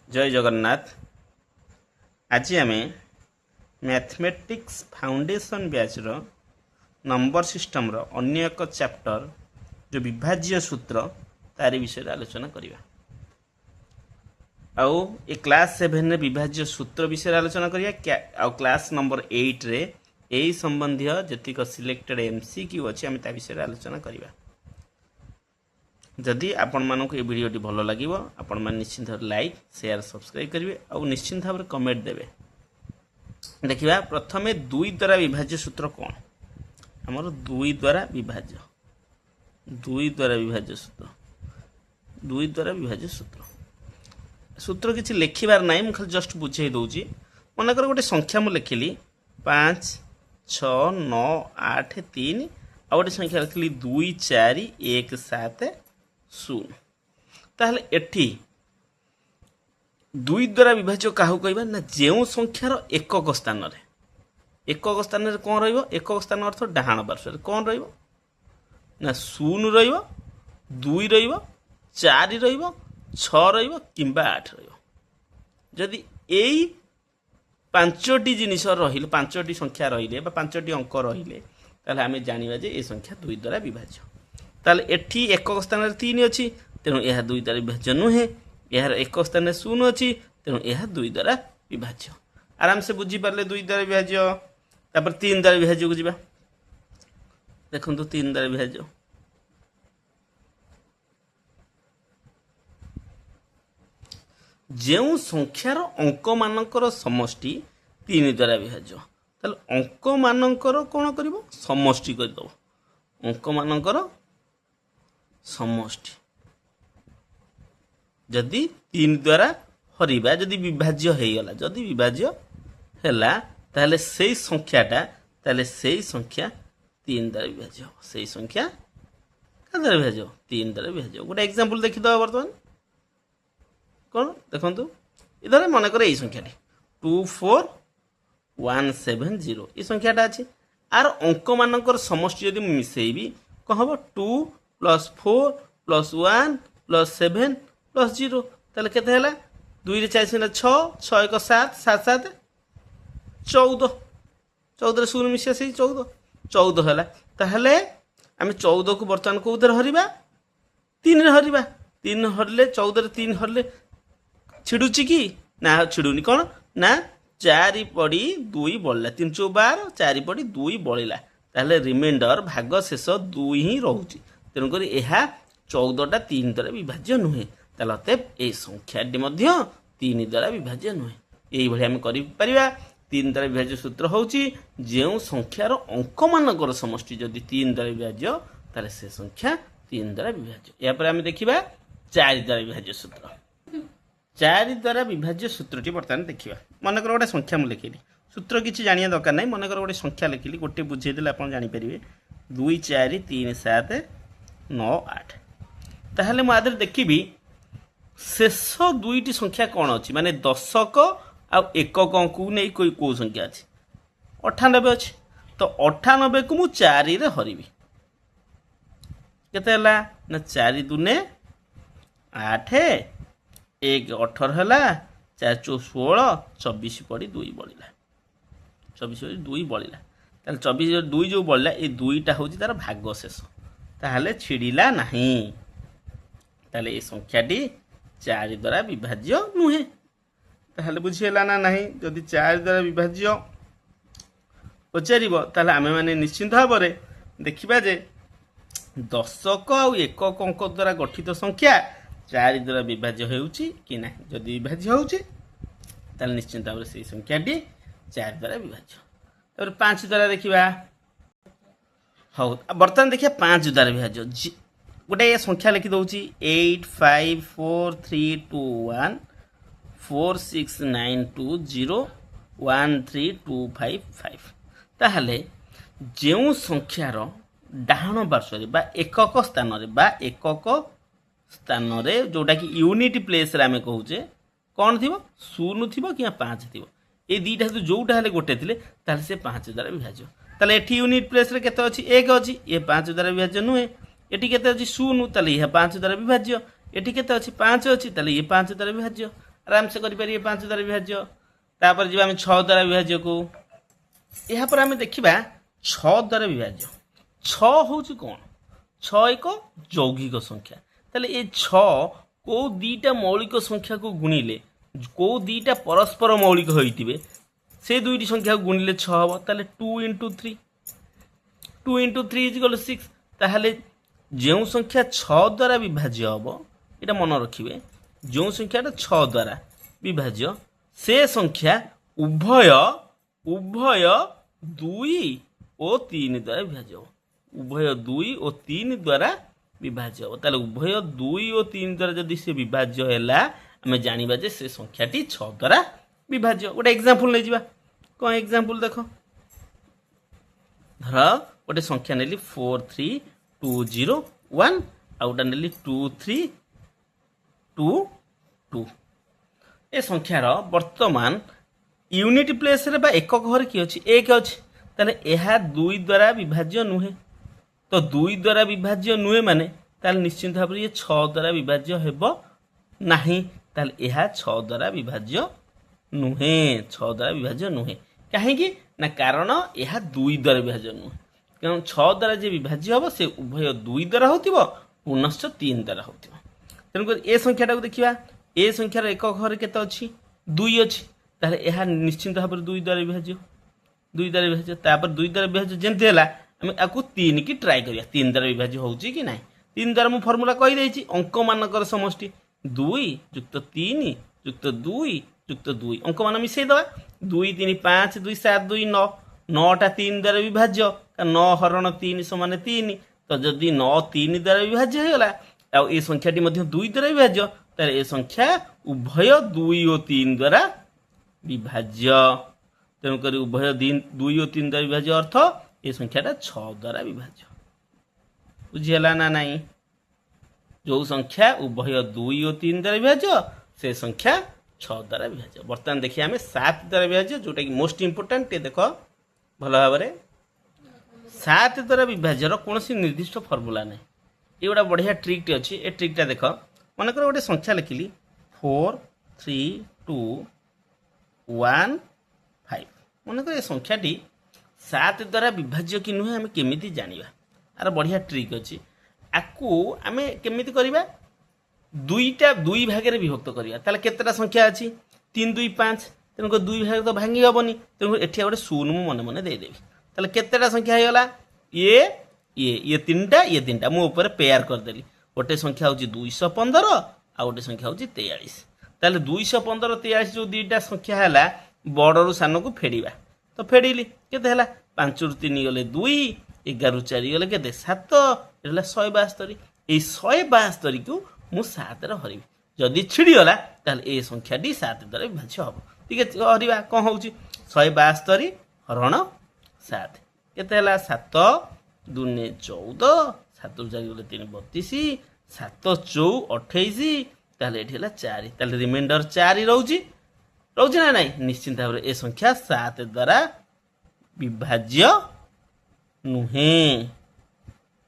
जय जगन्नाथ। आज आम mathematics foundation batch number system अन्य एक चैप्टर जो विभाज्य सूत्र तारी विषय आलोचना करवा। आउ ए क्लास 7 विभाज्य सूत्र विषय आलोचना करवा। क्लास नंबर 8 रे यही संबंधी जतिक सिलेक्टेड एमसीक्यू अच्छी आम विषय आलोचना करवा। जदि आपण मानक ये वीडियोटी भल लगे आपण मैंने निश्चिंत लाइक शेयर सब्सक्राइब करेंगे और निश्चिंत भाव कमेंट देवे। देखिए प्रथमे दुई द्वारा विभाज्य सूत्र कौन आमर दुई द्वारा विभाज्य सूत्र सूत्र किसी लिखबार ना मुझे खाली जस्ट बुझे दूसरी। मनकर गोटे संख्या मुझे लिखिली 5 6 9 8 3 आ गोटे संख्या लिखिली 2 4 1 7 0। ताहले एठी दुई द्वारा विभाज्य क्या कहवा ना जो संख्यार एकक स्थान रे कौन रहिबो एकक स्थान अर्थ डाहाण पार्श्व कौन रहिबो ना 0 रहिबो 2 रहिबो 4 रहिबो 6 रहिबो किंबा 8 रहिबो। जदि एई पांचटी जिनिस रहिले पांचटी संख्या रहिले बा पांचटी अंक रहिले ताहले आमे जानिबा जे ए संख्या दुई द्वारा विभाज्य। ताहले एठी एकक स्थान रे 3 अछि तेणु यह दुई द्वारा विभाज्य नुहे। यार एक स्थान में 0 अच्छी तेणु यह दुई द्वारा विभाज्य। आराम से बुझी पारे दुई द्वारा विभाज्य। तापर 3 द्वारा विभाज्य को जीवा। देखो 3 द्वारा विभाज्य जो संख्यार अंक मानकर समष्टि 3 द्वारा विभाज्य। ताल अंक मानकर कौन कर समष्टि करदब अंक मानकर समष्टि जदि 3 द्वारा हरिबा जदि विभाज्य होगला जदि विभाज्य हैला ताहले सेई संख्याटा ताहले सेई संख्या 3 द्वारा विभाज्य हो। सेई संख्या का द्वारा विभाज्य 3 द्वारा विभाज्य। गोटे एग्जांपल देखि दवा वर्तमान कौन देखंतु इधर मन करे एई संख्याटी 24170 ये संख्याटा अछि आर अंक मानकर समष्टि जदि मिसेइबी कौन हम 2 + 4 + 1 + 7 + 0 ताले केते हैला 2 रे 4 से 6 6 1 7 7 7 14 14 रे 0 मिसिया से 14 हैला। ताहले आमे 14 को वर्तमान को उधर हरिबा 3 रे हरिबा 3 हरले 14 रे 3 हरले छिडुची की ना छिडुनी कोन ना 4 पड़ी 2 बळला 3 × 12 4 पड़ी 2 बळिला ताहले रिमाइंडर भाग शेष 2 ही रहउची तेनु करी एहा 14 टा 3 द्वारा विभाज्य नुहे। ताहले अतएव ए संख्याटी मध्य 3 द्वारा विभाज्य नुहे। यही भली आमे करि परिबा 3 द्वारा विभाज्य सूत्र होउची जेउ संख्यार अंक मानकर समष्टि जदि 3 द्वारा विभाज्य ताले से संख्या 3 द्वारा विभाज्य। या पर आमे देखिबा 4 द्वारा विभाज्य सूत्र। 4 द्वारा विभाज्य सूत्रटी बर्तमान देखिबा। मनकर गोटे संख्या मु लिखिली सूत्र किछि जानिया दरकार नै। मनकर गोटे संख्या लिखिली गोटे बुझे देले आपण जानि परिबे 2 4 3 7 9 8। ताहले मु आदर देखिबी शेष दुईटी संख्या कौन अच्छी माने दशक आ एकक को नहीं कोई को संख्या अच्छी 98 अच्छी तो 98 को मु 4 रे हरिबी केते हला ना 4 दूने 8 1 18 हला 4 4 16 24 पड़ी 2 बळिला 24 पड़ी 2 बळिला ताले 24 2 जो बळिला ए दुईटा होची तार भाग शेष ताहले छिडिला नाही ताहले ए संख्याटी 4 द्वारा विभाज्य नुहे। ताहले बुझीला ना नहीं जदि 4 द्वारा विभाज्य पचारिबो ताहले आमे माने निश्चिंत भाबरे देखिबा जे दशक आ एकक अंक द्वारा गठित संख्या 4 द्वारा विभाज्य हेउची कि नाही। जदि विभाज्य होउची ताहले निश्चिंत भाबरे सेही संख्याटी 4 द्वारा विभाज्य। तब 5 द्वारा देखिबा हो बर्तमान देखिया 5 द्वारा विभाज्य गोटे संख्या लिखि दउची 8 5 4 3 2 1 4 6 9 2 0 1 3 2 5 5। ताहले जेउ संख्यार डाहाण पार्श्व बा एकक स्थान रे जोटा कि यूनिट प्लेस रे आमे कहूचे कौन थिबो 0 थिबो कि 5 थिबो ए दीटा तो जोटा हेले गोटे थिले ताहले से 5 द्वारा विभाज्य। ताहले एठी यूनिट प्लेस रे केते अछि 1 अछि ए 5 द्वारा विभाज्य नुहे। एटी केते अछि 0 ताले यह 5 द्वारा विभाज्य। एटी केते अछि 5 अछि ताले ये 5 द्वारा विभाज्य। आराम से करें 5 द्वारा विभाज्य तापर जी आम 6 द्वारा विभाज्य को यापर आम देखा 6 द्वारा विभाज्य 6 हूँ कौन 6 एक यौगिक संख्या ताले ये 6 को दीटा मौलिक संख्या को गुणिले को दीटा परस्पर मौलिक होइतिबे से दुईटी संख्या को गुणिले 6 हम ताले 2 into 3 2 into 3 इज 6 ताहले जो संख्या 6 द्वारा विभाज्य हम ये मन रखिए जो संख्या 6 द्वारा विभाज्य से संख्या उभय उभय 2 और 3 द्वारा विभाज्य हो उभय 2 और 3 द्वारा विभाज्य हो ताले उभय 2 और 3 द्वारा जदि से विभाज्य हैला हमें जानिबा जे से संख्याटी 6 द्वारा विभाज्य गोटे एग्जांपल नै जिबा कोन एग्जांपल देखो धर गोटे संख्या नेली 43201 आ गोटे नेली 2322 ए संख्यार वर्तमान यूनिट प्लेस रे बा एकक घर कि अछि एक अछि ताले एहा 2 द्वारा विभाज्य नुहे तो 2 द्वारा विभाज्य नुहे माने ताले निश्चित भाव ये 6 द्वारा विभाज्य हेबो नाही ताले एहा 6 द्वारा विभाज्य नुहे 6 द्वारा विभाज्य नुहे काहेकि ना कारण एहा 2 द्वारा विभाज्य नुहे कारण 6 द्वारा जे विभाज्य हबो से उभय 2 द्वारा होतिबो पुनश्च 3 द्वारा होतिबो तेणुकर ए संख्याटा को देखिबा ए संख्यार एकक घर केते अछि 2 अछि ताले एहा निश्चित भाव 2 द्वारा विभाज्य 2 द्वारा विभाज्य तापर 2 द्वारा विभाज्य जेंते हला हम आकु 3 की ट्राई करिया 3 द्वारा विभाज्य होउची कि नाही 3 द्वारा मु फार्मूला कहि देछि अंक मानकर समष्टि 2 + 3 + 2 + 2 अंक मान मिसै दवा 2 3 5 2 7 2 9 9 टा 3 द्वारा विभाज्य 9 हरण 3 समान 3 तो जदि 9 3 द्वारा विभाज्य हेला आ ए संख्याटी मध्ये 2 द्वारा विभाज्य तारे ए संख्या उभय 2 और 3 द्वारा विभाज्य तेणुक उभय 2 और 3 द्वारा विभाज्य अर्थ ये संख्याटा 6 द्वारा विभाज्य बुझीला ना नहीं जो संख्या उभय 2 और 3 द्वारा विभाज्य से संख्या 6 द्वारा विभाज्य बर्तमान देखिए आम 7 द्वारा विभाज्य जोटा कि मोस्ट इंपोर्टेंट ये देख भल भाव 7 द्वारा विभाज्यर कौन निर्दिष्ट फर्मूला ना ये गोटा बढ़िया ट्रिक अच्छी ए ट्रिकटा देख मनकर गोटे संख्या लिखिली 4 3 2 1 5 मनकर ये संख्याटी 7 द्वारा विभाज्य कि नुहे आम केमी जाना आर बढ़िया ट्रिक अच्छी आपको आम केमी करवा दुईटा 2 भाग में विभक्त करवा ताले केतेटा संख्या अच्छी 3 2 5 तेणुक 2 भाग तो भांगी हेनी तेणुक एठी गोटे शून्य मु मन मन देदेवी ताले केतेटा संख्या होगा ये 3टा मु ऊपर पेयर करदेली गोटे संख्या हूँ 215 आ गोटे संख्या हूँ 43 ताले 215 43 जो दुईटा संख्या है बड़रू सान को फेड़ा तो फेड़िली केते है 5 रु 3 गले 2 11 रु 4 गले के 7 एला 172 ये 172 को मु 7 रे हरिबी जदि छिड़ीगला ताले ए संख्याटी 7 द्वारा विभाज्य हम ठीक है हरिबा कौन हूँ 172 हरण 7 केते है 7 2 14 7 रु 4 गले 3 32 7 चौ 28 ताले एठी हला 4 ताले रिमाइंडर 4 रहउची ना नहीं निश्चित भाव ए संख्या 7 द्वारा विभाज्य नुहे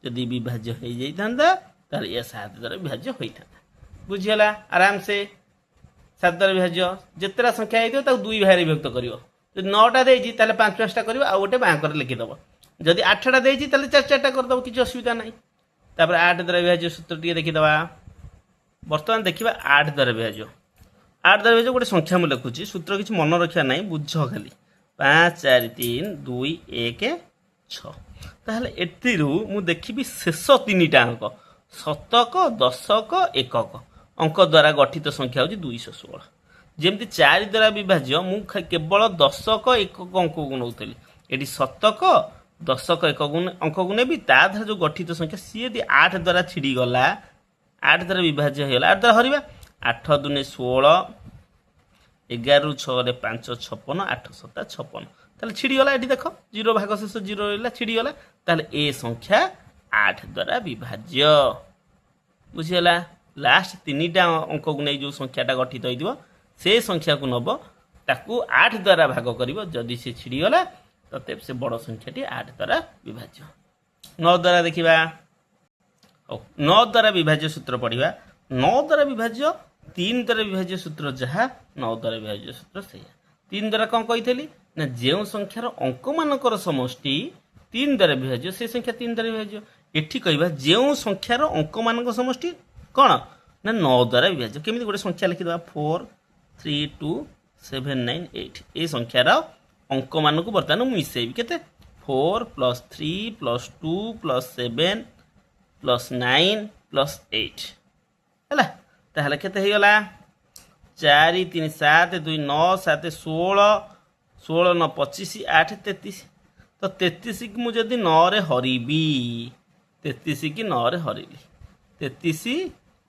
जदि विभाज्य हो जाइथांदा ताले ये 7 द्वारा विभाज्य होइथांदा बुझियला आराम से 7 द्वारा विभाज्य जेतेरा संख्या हेइतो ताको 2 भाग रे विभक्त करिवो जदि 9टा देइची ताले 5-5टा करिवो आ गोटे बांकर लिखि दबो जदि 8टा देइची ताले 4-4टा कर दबो किछ असुविधा नाही तापर 8 द्वारा विभाज्य सूत्र टिके देखि दबा वर्तमान देखिबा 8 द्वारा विभाज्य 8 द्वारा विभाज्य गोटे संख्या मु लिखुची सूत्र किछ मन रखिया नाही बुझ खाली 5 4 3 2 1 6 ताहले एतिरु मु देखिबी शेष 3टा अंक शतक दशक एकक अंक द्वारा गठित संख्या हूँ 216 जमती 4 द्वारा विभाज्य मु केवल दशक एकक अंक को नौली ये शतक दशक एकक अंक को नेबी ताधार जो गठित संख्या सी यदि 8 द्वारा छिड़ी गला 8 द्वारा विभाज्य होगा 8 द्वारा हरवा 8 2 16 11 रु 6 रे 5 56 8 7 56 ताले छिड़ी गला एठी देखो 0 भाग शेष 0 रहला छिड़ी गला ताले ए संख्या 8 द्वारा विभाज्य बुझियला लास्ट 3टा अंक को नै जो संख्याटा गठित होइदिबो से संख्या को नब ताकू 8 द्वारा भाग करिवो जदि से छिड़ी गला तते से बड़ संख्याटी 8 द्वारा विभाज्य 9 द्वारा देखिबा 9 द्वारा विभाज्य सूत्र पढ़िबा 9 द्वारा विभाज्य तीन द्वारा विभाज्य सूत्र जहाँ 9 द्वारा विभाज्य सूत्र से 3 द्वारा कौन कही ना जो संख्यार अंक मानकर समष्टि 3 द्वारा विभाज्य से संख्या 3 द्वारा विभाज्य एठी कहबा जो संख्यार अंक मानक समष्टि कौन ना 9 द्वारा विभाज्य केमी गोटे संख्या लिखिदेवा 4 3 2 7 9 8 ये संख्यार अंक मान को बर्तमान मिसेबी केते 4 + 3 + 2 + 7 + 9 + 8 है ताहले केते हो गला 4 3 7 2 9 7 16 16 9 25 8 33 तो 33 की मुझे 9 रे हरिबी 33 की 9 रे हरिली 33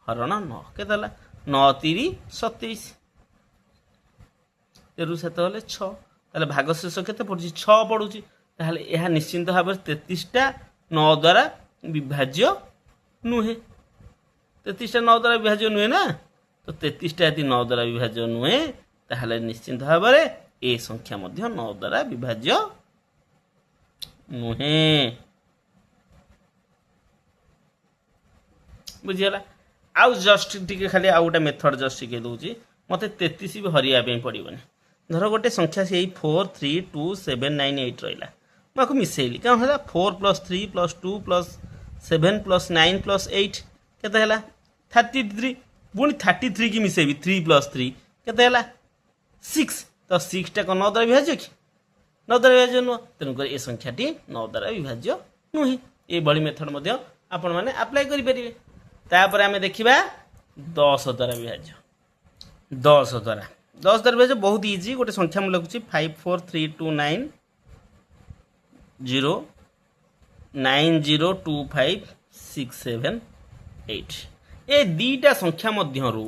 हरण 9 केते हला 9 3 27 तेरु से तो 6 ताले भागशेष केते पड़ुची 6 पड़ुची ताहले यह निश्चिंत भाव 33 टा 9 द्वारा विभाज्य नुहे 33 टा 9 द्वारा विभाज्य नुहे ना तो 33 टा यदि 9 द्वारा विभाज्य नुहे ताहले निश्चिंत भाव ए संख्या मध्य 9 द्वारा विभाज्य नुहे बुझीगला आउ जस्ट टिके खाली आउ गोटे मेथड जस्ट शिखे दूची मते 33 भी हरिया पे पड़िबनी धर गोटे संख्या से 4 3 2 7 9 8 रहिला माको मिसेइली कौन होला 4 + 3 + 2 + 7 + 9 + 8 केते हला 33 पुणी 33 की मिसेबी 3 + 3 केते हला 6 तो 6 टा को 9 द्वारा विभाज्य कि 9 द्वारा विभाज्य नुह तेणुकर ए संख्याटी 9 द्वारा विभाज्य नुहे ये बड़ी मेथड मध्य आपण माने अप्लाई करि परिबे तापर आमे देखिबा 10 द्वारा विभाज्य 10 द्वारा विभाज्य बहुत इजी गोटे संख्या मैं लिखुची 5 4 3 2 9 0 9 0 2 5 6 7 8 ए दीटा संख्या मध्यरु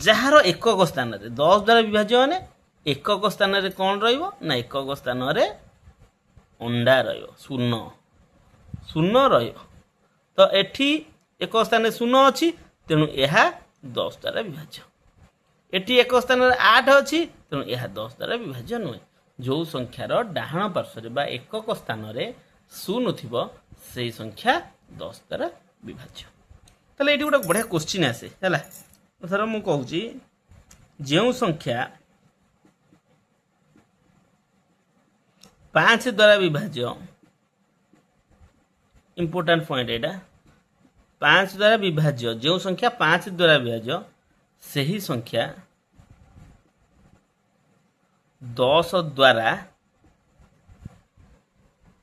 जार एकक स्थान रे 10 द्वारा विभाज्य माने एकक स्थान रे कौन रहिबो ना एकक स्थान रे अंडा रहिबो शून्य शून्य रहिबो तो एठी एक स्थान रे शून्य अछि तेणु यह 10 द्वारा विभाज्य एटी एक स्थान रे 8 अछि तेणु यह 10 द्वारा विभाज्य नुहे जो संख्यार डाहाण पार्श्व बा एकक स्थान रे शून्य थिबो सेही संख्या 10 द्वारा विभाज्य ताले एटी गोटे बढ़िया क्वेश्चन आसे हैला सर मु कहूची जो संख्या 5 द्वारा विभाज्य इंपोर्टेंट पॉइंट एटा 5 द्वारा विभाज्य जो संख्या 5 द्वारा विभाज्य सही संख्या 10 द्वारा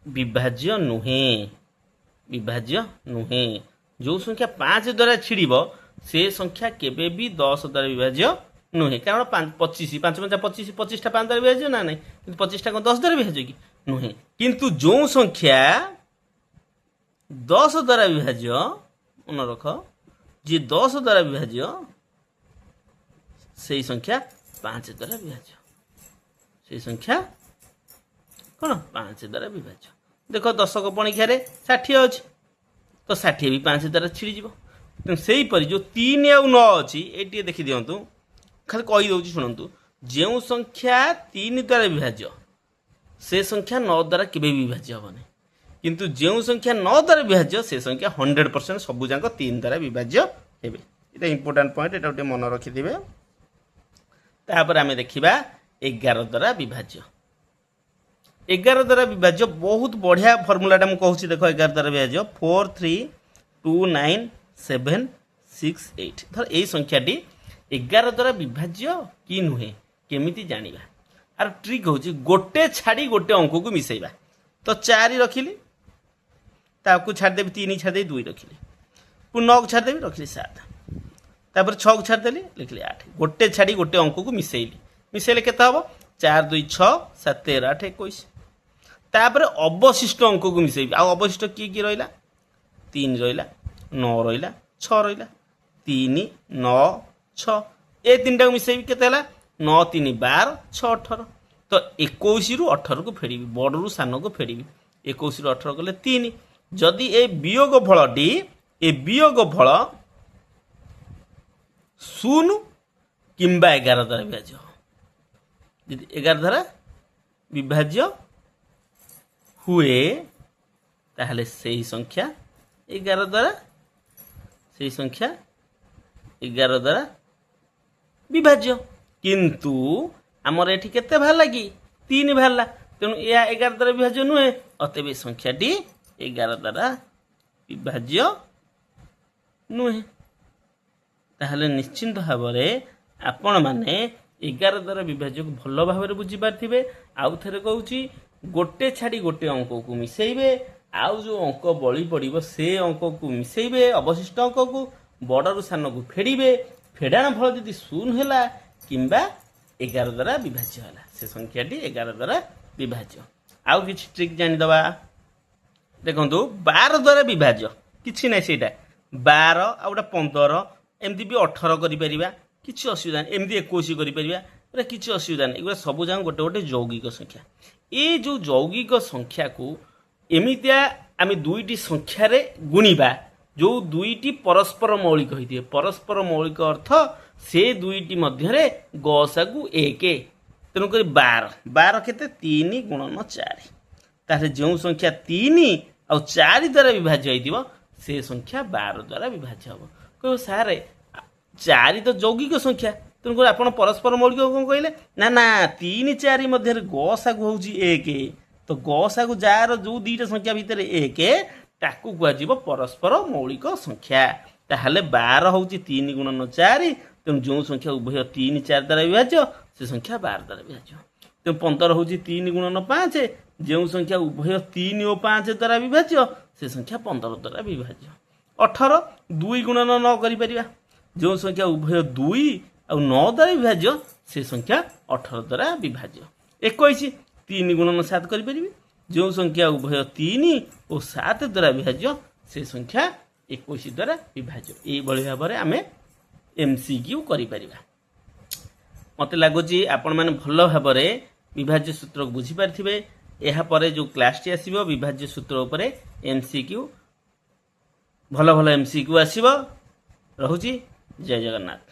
विभाज्य नुहे जो संख्या 5 द्वारा छिड़ब से संख्या केबे भी 10 द्वारा विभाज्य नुहे कारण 25 5 5 25 25 टा 5 द्वारा विभाज्य ना नहीं किंतु 25 टा 10 द्वारा विभाज्य कि नुहे किंतु जो संख्या 10 द्वारा विभाज्य मन रख जी 10 द्वारा विभाज्य से संख्या 5 द्वारा विभाज्य से संख्या कौन 5 द्वारा विभाज्य देख 10 को पणिखिया 60 अच्छी तो 60 भी 5 द्वारा छिड़ीज तेणु से जो 3 और 9 अच्छी ये देखी दिंतु खाली कहीदे शुणु जो संख्या 3 द्वारा विभाज्य से संख्या 9 द्वारा केवे विभाज्य हेनी किंतु जो संख्या 9 द्वारा विभाज्य से संख्या 100% सबुजाक 3 द्वारा विभाज्य हेबे ये इंपोर्टेंट पॉइंट एटा गोटे मन रखिथिबे तापर आमे देखिबा 11 द्वारा विभाज्य 11 द्वारा विभाज्य बहुत बढ़िया फॉर्मूलाटा मु कहूची देखो 11 द्वारा विभाज्य 4 3 2 9 7 6 8 धर एई संख्याटी 11 द्वारा विभाज्य कि नुहे केमिति जानिबा आर ट्रिक होची गोटे छाड़ी गोटे अंक को मिसेइबा तो 4 रखिली ताकू छाड़ देबी 3 छाड़ देबी 2 रखिली पुन 9 छाड़ देबी रखिली 7 तापर 6 छाड़ देली लिखली 8 गोटे छाड़ी गोटे अंक को मिसेइले केते हबो 4 2 6 7 13 8 21 तापर अवशिष्ट अंक को मिसेइबी आ अवशिष्ट की रहिला 3 रहिला 9 रहिला 6 रहिला 3 9 6 ए तीनटा मिसेइबी केते हला 9 3 12 6 18 तो 21 रु 18 को फेड़ीबी बड़ रु सान को फेड़ीबी 21 रु 18 कले 3 जदि ए वियोग फलटी ए वियोग फल 0 किंबा 11 द्वारा विभाज्य यदि 11 द्वारा विभाज्य हुए ताहले सही संख्या 11 द्वारा सही संख्या 11 द्वारा ବିଭାଜ୍ୟ। କିନ୍ତୁ ଆମର ଏଠି କେତେ ବାହାରିଲା କି 3 ବାହାରିଲା, ତେଣୁ ଏହା 11 ଦ୍ୱାରା ବିଭାଜ୍ୟ ନୁହେଁ, ଅତଏବ ଏ ସଂଖ୍ୟାଟି 11 ଦ୍ୱାରା ବିଭାଜ୍ୟ ନୁହେଁ। ତାହେଲେ ନିଶ୍ଚିନ୍ତ ଭାବରେ ଆପଣମାନେ 11 ଦ୍ୱାରା ବିଭାଜ୍ୟକୁ ଭଲ ଭାବରେ ବୁଝିପାରିଥିବେ। ଆଉ ଥରେ କହୁଛି, ଗୋଟେ ଛାଡ଼ି ଗୋଟେ ଅଙ୍କକୁ ମିଶାଇବେ, ଆଉ ଯେଉଁ ଅଙ୍କ ବଳି ପଡ଼ିବ ସେ ଅଙ୍କକୁ ମିଶାଇବେ, ଅବଶିଷ୍ଟ ଅଙ୍କକୁ ବଡ଼ରୁ ସାନକୁ ଫେଡ଼ିବେ। ଫେଡ଼ାଣ ଫଳ ଯଦି 0 ହେଲା କିମ୍ବା 11 ଦ୍ୱାରା ବିଭାଜ୍ୟ ହେଲା, ସେ ସଂଖ୍ୟାଟି 11 ଦ୍ୱାରା ବିଭାଜ୍ୟ। ଆଉ କିଛି ଟ୍ରିକ୍ ଜାଣିଦେବା। ଦେଖନ୍ତୁ 12 ଦ୍ୱାରା ବିଭାଜ୍ୟ କିଛି ନାହିଁ, ସେଇଟା 12 ଆଉ ଗୋଟେ 15, ଏମିତି ବି 18 କରିପାରିବା, କିଛି ଅସୁବିଧା ନାହିଁ। ଏମିତି 21 କରିପାରିବା, ଏଗୁଡ଼ା କିଛି ଅସୁବିଧା ନାହିଁ। ଏଗୁଡ଼ା ସବୁ ଯାକ ଗୋଟେ ଗୋଟେ ଯୌଗିକ ସଂଖ୍ୟା। ଏ ଯେଉଁ ଯୌଗିକ ସଂଖ୍ୟାକୁ ଏମିତିଆ ଆମେ ଦୁଇଟି ସଂଖ୍ୟାରେ ଗୁଣିବା ଯେଉଁ ଦୁଇଟି ପରସ୍ପର ମୌଳିକ ହୋଇଥିବେ। ପରସ୍ପର ମୌଳିକ ଅର୍ଥ ସେ ଦୁଇଟି ମଧ୍ୟରେ ଗସାଗୁ 1। ତେଣୁକରି 12 କେତେ 3 ଗୁଣନ 4। ତାହେଲେ ଯେଉଁ ସଂଖ୍ୟା 3 ଆଉ 4 ଦ୍ୱାରା ବିଭାଜ୍ୟ ହୋଇଥିବ ସେ ସଂଖ୍ୟା 12 ଦ୍ୱାରା ବିଭାଜ୍ୟ ହେବ। କହିବ ସାର୍ 4 ତ ଯୌଗିକ ସଂଖ୍ୟା, ତେଣୁକରି ଆପଣ ପରସ୍ପର ମୌଳିକ କ'ଣ କହିଲେ? ନା 3 4 ମଧ୍ୟରେ ଗସାଗୁ ହେଉଛି 1। ତ ଗସାଗୁ ଯାହାର ଯେଉଁ ଦୁଇଟା ସଂଖ୍ୟା ଭିତରେ 1 ତାକୁ କୁହାଯିବ ପରସ୍ପର ମୌଳିକ ସଂଖ୍ୟା। ତାହେଲେ 12 ହେଉଛି 3 ଗୁଣନ 4, ତେଣୁ ଯେଉଁ ସଂଖ୍ୟା ଉଭୟ 3 4 ଦ୍ୱାରା ବିଭାଜ୍ୟ ସେ ସଂଖ୍ୟା 12 ଦ୍ୱାରା ବିଭାଜ୍ୟ। ତେଣୁ 15 ହେଉଛି 3 ଗୁଣନ 5, ଯେଉଁ ସଂଖ୍ୟା ଉଭୟ 3 ଓ 5 ଦ୍ୱାରା ବିଭାଜ୍ୟ ସେ ସଂଖ୍ୟା 15 ଦ୍ୱାରା ବିଭାଜ୍ୟ। 18 2 ଗୁଣନ 9 କରିପାରିବା, ଯେଉଁ ସଂଖ୍ୟା ଉଭୟ 2 ଆଉ 9 ଦ୍ୱାରା ବିଭାଜ୍ୟ ସେ ସଂଖ୍ୟା 18 ଦ୍ୱାରା ବିଭାଜ୍ୟ। 21 3 ଗୁଣନ 7 କରିପାରିବି, ଯେଉଁ ସଂଖ୍ୟା ଉଭୟ 3 ଓ 7 ଦ୍ୱାରା ବିଭାଜ୍ୟ ସେ ସଂଖ୍ୟା 21 ଦ୍ୱାରା ବିଭାଜ୍ୟ। ଏଇଭଳି ଭାବରେ ଆମେ MCQ କରିପାରିବା। ମୋତେ ଲାଗୁଛି ଆପଣମାନେ ଭଲ ଭାବରେ ବିଭାଜ୍ୟ ସୂତ୍ରକୁ ବୁଝିପାରିଥିବେ। ଏହାପରେ ଯେଉଁ କ୍ଲାସ୍ଟି ଆସିବ ବିଭାଜ୍ୟ ସୂତ୍ର ଉପରେ MCQ, ଭଲ MCQ ଆସିବ। ରହୁଛି, ଜୟ ଜଗନ୍ନାଥ।